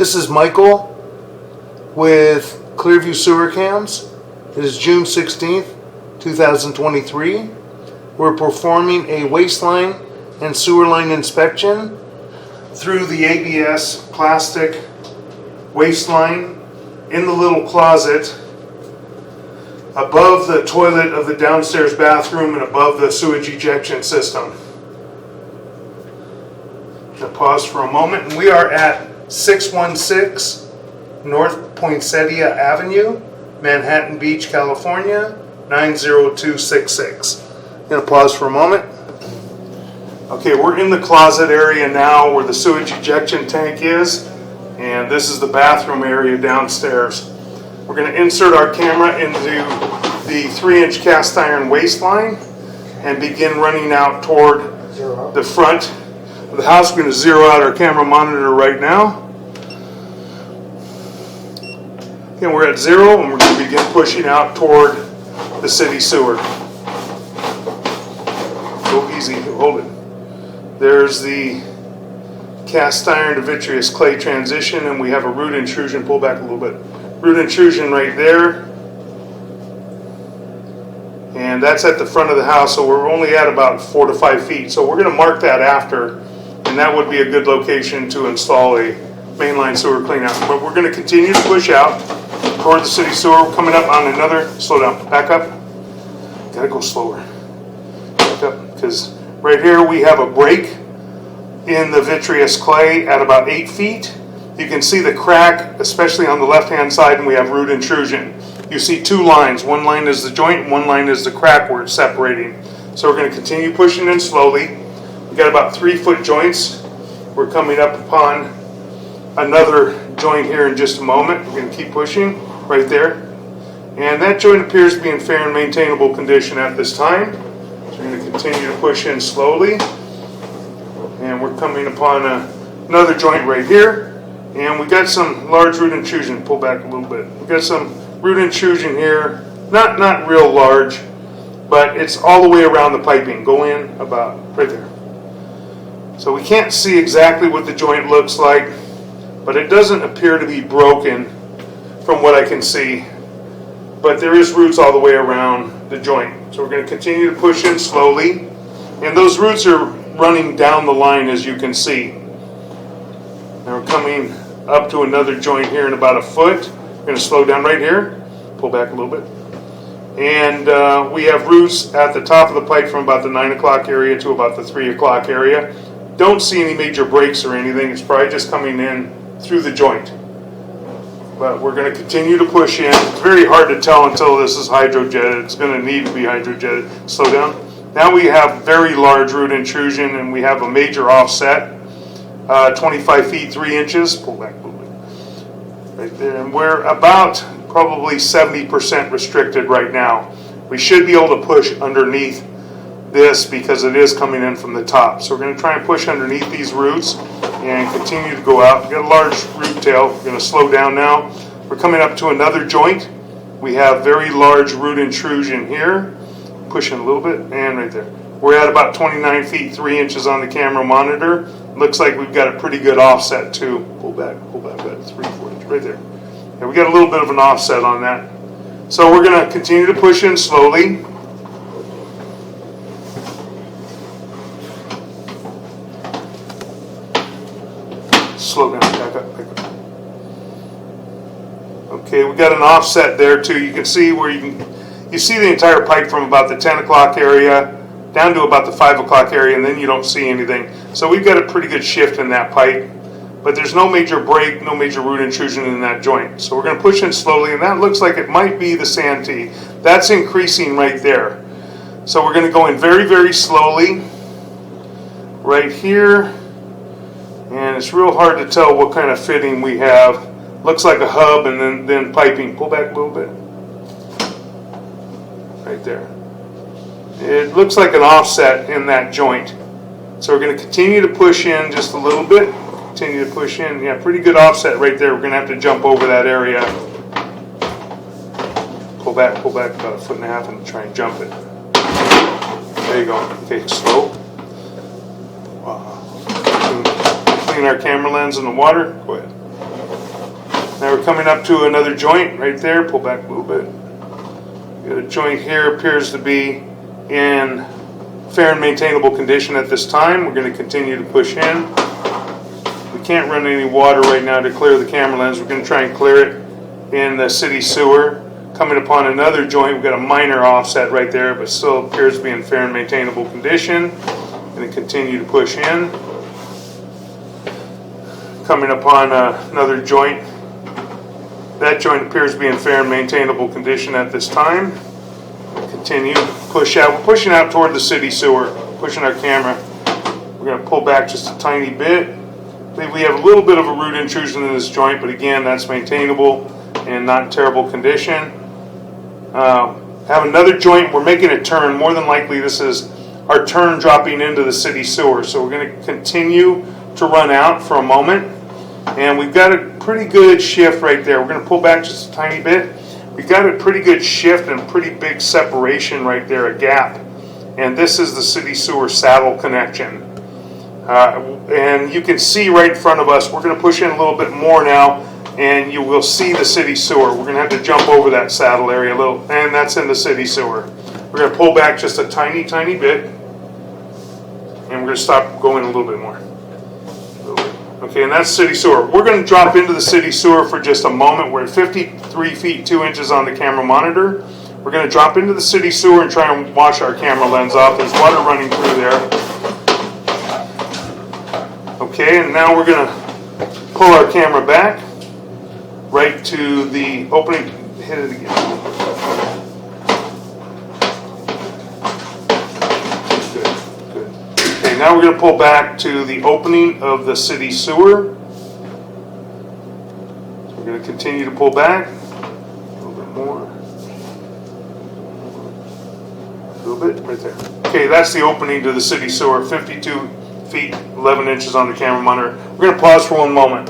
This is Michael with Clearview Sewer Cams. It is June 16th, 2023. We're performing a waistline and sewer line inspection through the ABS plastic waistline in the little closet above the toilet of the downstairs bathroom and above the sewage ejection system. I'll pause for a moment, and we are at 616 North Poinsettia Avenue, Manhattan Beach, California, 90266. I'm going to pause for a moment. Okay, we're in the closet area now where the sewage ejection tank is, and this is the bathroom area downstairs. We're going to insert our camera into the 3-inch cast iron waistline and begin running out toward the front of the house. We're going to zero out our camera monitor right now. And we're at 0, and we're going to begin pushing out toward the city sewer. Go easy, hold it. There's the cast iron to vitreous clay transition, and we have a root intrusion. Pull back a little bit. Root intrusion right there. And that's at the front of the house, so we're only at about 4 to 5 feet. So we're going to mark that after, and that would be a good location to install a mainline sewer cleanout. But we're going to continue to push out toward the city sewer. We're coming up on another, slow down, back up. Gotta go slower. Back up, because right here we have a break in the vitreous clay at about 8 feet. You can see the crack, especially on the left-hand side, and we have root intrusion. You see 2 lines. One line is the joint, and one line is the crack where it's separating. So we're going to continue pushing in slowly. We've got about 3-foot joints. We're coming up upon another joint here in just a moment. We're going to keep pushing right there. And that joint appears to be in fair and maintainable condition at this time. So we're going to continue to push in slowly. And we're coming upon another joint right here. And we got some large root intrusion. Pull back a little bit. We got some root intrusion here. Not real large, but it's all the way around the piping. Go in about right there. So we can't see exactly what the joint looks like, but it doesn't appear to be broken from what I can see. But there is roots all the way around the joint. So we're going to continue to push in slowly. And those roots are running down the line, as you can see. Now we're coming up to another joint here in about 1 foot. We're going to slow down right here. Pull back a little bit. And we have roots at the top of the pipe from about the 9 o'clock area to about the 3 o'clock area. Don't see any major breaks or anything. It's probably just coming in through the joint. But we're going to continue to push in. It's very hard to tell until this is hydrojetted. It's going to need to be hydrojetted. Slow down. Now we have very large root intrusion, and we have a major offset. 25 feet 3 inches. Pull back a little bit. Right there. And we're about probably 70% restricted right now. We should be able to push underneath this because it is coming in from the top. So we're going to try and push underneath these roots and continue to go out. We've got a large root tail. We're going to slow down now. We're coming up to another joint. We have very large root intrusion here. Pushing a little bit, and right there. We're at about 29 feet 3 inches on the camera monitor. Looks like we've got a pretty good offset too. Pull back, about 3-4 inches, right there. And we got a little bit of an offset on that. So we're going to continue to push in slowly. Slow down, back up. Okay, we got an offset there too. You can see where you see the entire pipe from about the 10 o'clock area down to about the 5 o'clock area, and then you don't see anything. So we've got a pretty good shift in that pipe, but there's no major break, no major root intrusion in that joint. So we're going to push in slowly, and that looks like it might be the santee. That's increasing right there. So we're going to go in very, very slowly right here, and it's real hard to tell what kind of fitting we have. Looks like a hub and then piping. Pull back a little bit. Right there. It looks like an offset in that joint. So we're going to continue to push in just a little bit. Continue to push in. Yeah, pretty good offset right there. We're going to have to jump over that area. Pull back about 1.5 feet and try and jump it. There you go. Okay, slow. Clean our camera lens in the water. Go ahead. Now we're coming up to another joint right there. Pull back a little bit. Got a joint here, appears to be in fair and maintainable condition at this time. We're going to continue to push in. We can't run any water right now to clear the camera lens. We're going to try and clear it in the city sewer. Coming upon another joint, we've got a minor offset right there, but still appears to be in fair and maintainable condition. Going to continue to push in. Coming upon another joint. That joint appears to be in fair and maintainable condition at this time. Continue to push out. We're pushing out toward the city sewer, pushing our camera. We're going to pull back just a tiny bit. I believe we have a little bit of a root intrusion in this joint, but again, that's maintainable and not in terrible condition. Have another joint. We're making a turn. More than likely, this is our turn dropping into the city sewer. So we're going to continue to run out for a moment. And we've got a pretty good shift right there. We're going to pull back just a tiny bit. We've got a pretty good shift and pretty big separation right there, a gap. And this is the city sewer saddle connection. And you can see right in front of us, we're going to push in a little bit more now, and you will see the city sewer. We're going to have to jump over that saddle area a little, and that's in the city sewer. We're going to pull back just a tiny, tiny bit, and we're going to stop going a little bit more. Okay, and that's city sewer. We're going to drop into the city sewer for just a moment. We're at 53 feet 2 inches on the camera monitor. We're going to drop into the city sewer and try and wash our camera lens off. There's water running through there. Okay, and now we're going to pull our camera back right to the opening. Hit it again. Now we're going to pull back to the opening of the city sewer. So we're going to continue to pull back. A little bit more. A little bit, right there. Okay, that's the opening to the city sewer, 52 feet, 11 inches on the camera monitor. We're going to pause for one moment.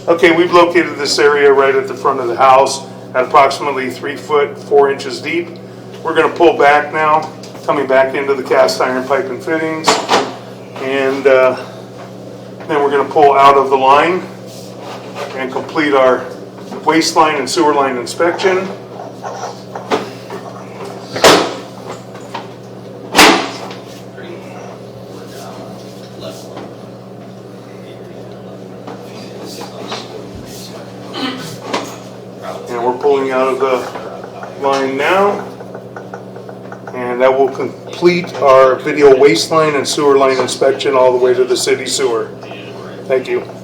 Okay, we've located this area right at the front of the house at approximately 3 foot 4 inches deep. We're going to pull back now, coming back into the cast iron pipe and fittings, and then we're going to pull out of the line and complete our waste line and sewer line inspection. And we're pulling out of the line now, and that will complete our video waste line and sewer line inspection all the way to the city sewer. Thank you.